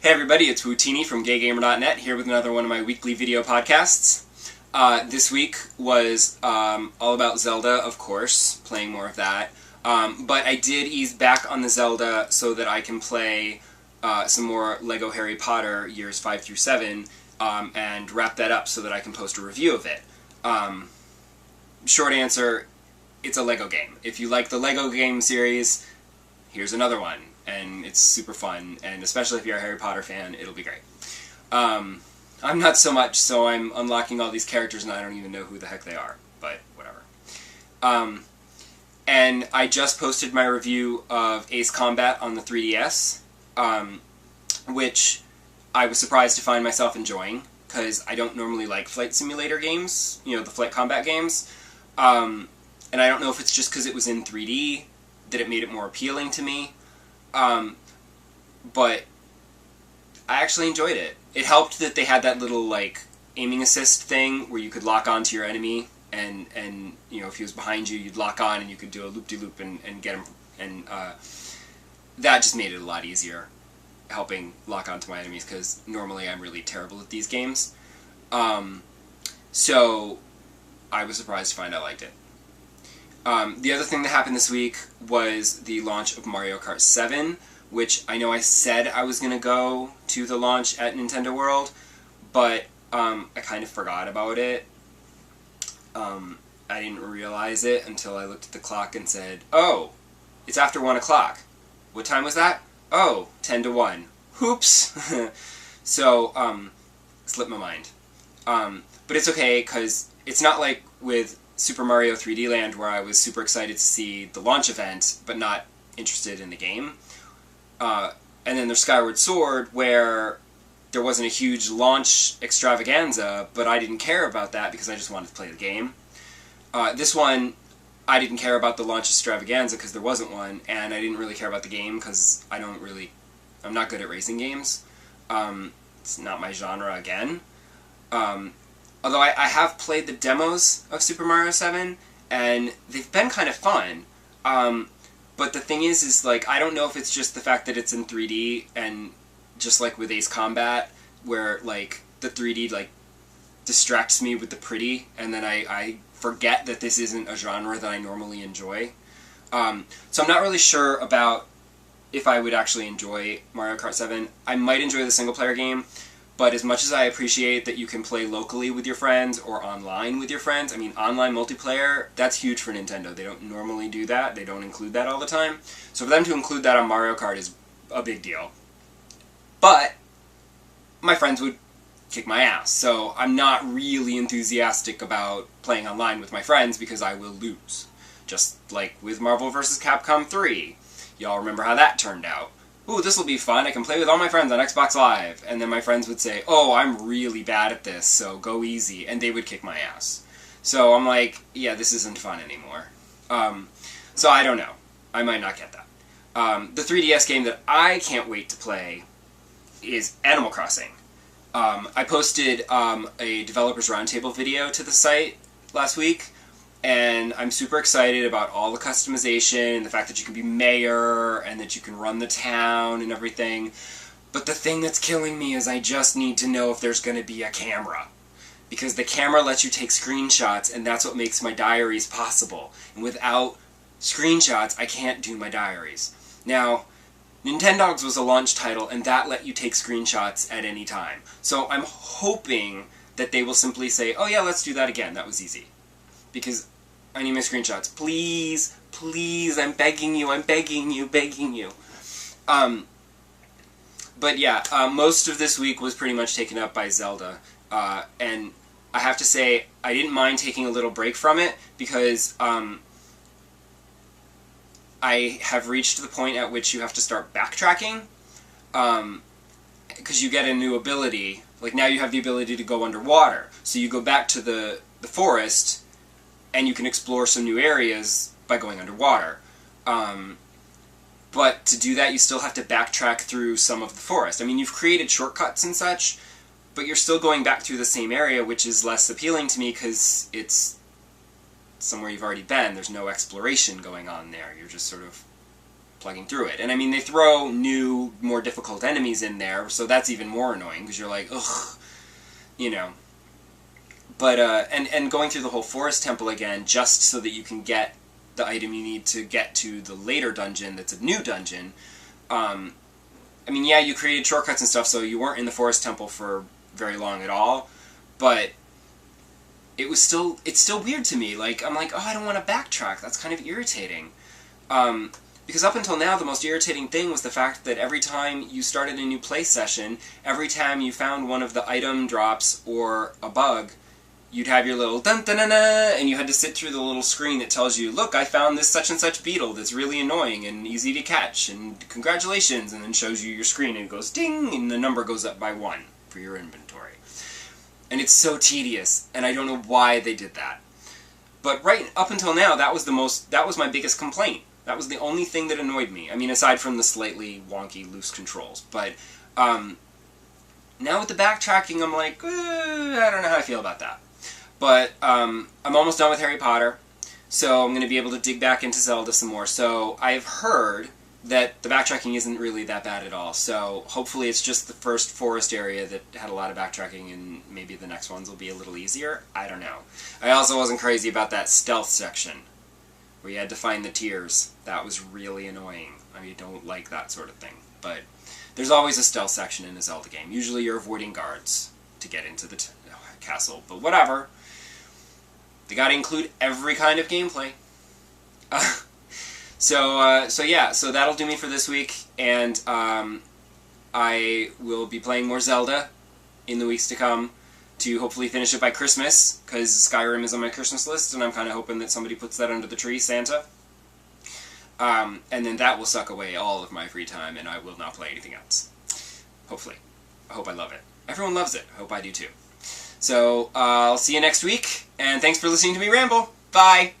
Hey everybody, it's Wootini from GayGamer.net here with another one of my weekly video podcasts. This week was all about Zelda, of course, playing more of that. But I did ease back on the Zelda so that I can play some more LEGO Harry Potter years 5 through 7 and wrap that up so that I can post a review of it. Short answer, it's a LEGO game. If you like the LEGO game series, here's another one. And it's super fun, and especially if you're a Harry Potter fan, it'll be great. I'm not so much, so I'm unlocking all these characters and I don't even know who the heck they are, but whatever. And I just posted my review of Ace Combat on the 3DS, which I was surprised to find myself enjoying, because I don't normally like flight simulator games, you know, the flight combat games. And I don't know if it's just because it was in 3D that it made it more appealing to me. But I actually enjoyed it. It helped that they had that little, like, aiming assist thing where you could lock onto your enemy, and you know, if he was behind you, you'd lock on and you could do a loop-de-loop and get him, and that just made it a lot easier, helping lock onto my enemies, because normally I'm really terrible at these games. So I was surprised to find I liked it. The other thing that happened this week was the launch of Mario Kart 7, which I know I said I was going to go to the launch at Nintendo World, but I kind of forgot about it. I didn't realize it until I looked at the clock and said, oh, it's after 1 o'clock. What time was that? Oh, 10 to 1. Oops! So, slipped my mind. But it's okay, because it's not like with Super Mario 3D Land, where I was super excited to see the launch event, but not interested in the game. And then there's Skyward Sword, where there wasn't a huge launch extravaganza, but I didn't care about that because I just wanted to play the game. This one, I didn't care about the launch extravaganza because there wasn't one, and I didn't really care about the game because I'm not good at racing games. It's not my genre again. Although I have played the demos of Super Mario 7, and they've been kind of fun. But the thing is like, I don't know if it's just the fact that it's in 3D, and just like with Ace Combat, where, like, the 3D, like, distracts me with the pretty, and then I forget that this isn't a genre that I normally enjoy. So I'm not really sure about if I would actually enjoy Mario Kart 7. I might enjoy the single-player game, but as much as I appreciate that you can play locally with your friends or online with your friends, I mean, online multiplayer, that's huge for Nintendo. They don't normally do that. They don't include that all the time. So for them to include that on Mario Kart is a big deal. But my friends would kick my ass, so I'm not really enthusiastic about playing online with my friends because I will lose. Just like with Marvel vs. Capcom 3. Y'all remember how that turned out. Ooh, this will be fun, I can play with all my friends on Xbox Live. And then my friends would say, oh, I'm really bad at this, so go easy. And they would kick my ass. So I'm like, yeah, this isn't fun anymore. So I don't know. I might not get that. The 3DS game that I can't wait to play is Animal Crossing. I posted a Developers Roundtable video to the site last week, and I'm super excited about all the customization, the fact that you can be mayor, and that you can run the town and everything. But the thing that's killing me is I just need to know if there's going to be a camera. Because the camera lets you take screenshots, and that's what makes my diaries possible. And without screenshots, I can't do my diaries. Now, Nintendogs was a launch title, and that let you take screenshots at any time. So I'm hoping that they will simply say, oh yeah, let's do that again, that was easy. Because I need my screenshots. Please, please, I'm begging you, begging you. But yeah, most of this week was pretty much taken up by Zelda. And I have to say, I didn't mind taking a little break from it, because I have reached the point at which you have to start backtracking. Because you get a new ability. Like, now you have the ability to go underwater. So you go back to the forest, and you can explore some new areas by going underwater. But to do that, you still have to backtrack through some of the forest. I mean, you've created shortcuts and such, but you're still going back through the same area, which is less appealing to me because it's somewhere you've already been. There's no exploration going on there. You're just sort of plugging through it. And I mean, they throw new, more difficult enemies in there, so that's even more annoying, because you're like, ugh, you know. But, and going through the whole forest temple again, just so that you can get the item you need to get to the later dungeon that's a new dungeon. I mean, yeah, you created shortcuts and stuff, so you weren't in the forest temple for very long at all, but it's still weird to me. Like, I'm like, oh, I don't want to backtrack. That's kind of irritating. Because up until now, the most irritating thing was the fact that every time you started a new play session, every time you found one of the item drops or a bug, you'd have your little dun-dun-dun-dun, and you had to sit through the little screen that tells you, look, I found this such-and-such beetle that's really annoying and easy to catch, and congratulations, and then shows you your screen, and it goes ding, and the number goes up by 1 for your inventory. And it's so tedious, and I don't know why they did that. But right up until now, that was my biggest complaint. That was the only thing that annoyed me. I mean, aside from the slightly wonky, loose controls. But, now with the backtracking, I'm like, I don't know how I feel about that. But I'm almost done with Harry Potter, so I'm going to be able to dig back into Zelda some more. So I've heard that the backtracking isn't really that bad at all. So hopefully it's just the first forest area that had a lot of backtracking, and maybe the next ones will be a little easier. I don't know. I also wasn't crazy about that stealth section, where you had to find the tiers. That was really annoying. I mean, I don't like that sort of thing. But there's always a stealth section in a Zelda game. Usually you're avoiding guards to get into the castle, but whatever. They gotta include every kind of gameplay. So yeah, so that'll do me for this week, and I will be playing more Zelda in the weeks to come to hopefully finish it by Christmas, because Skyrim is on my Christmas list, and I'm kind of hoping that somebody puts that under the tree, Santa. And then that will suck away all of my free time, and I will not play anything else. Hopefully. I hope I love it. Everyone loves it. I hope I do too. So, I'll see you next week, and thanks for listening to me ramble. Bye!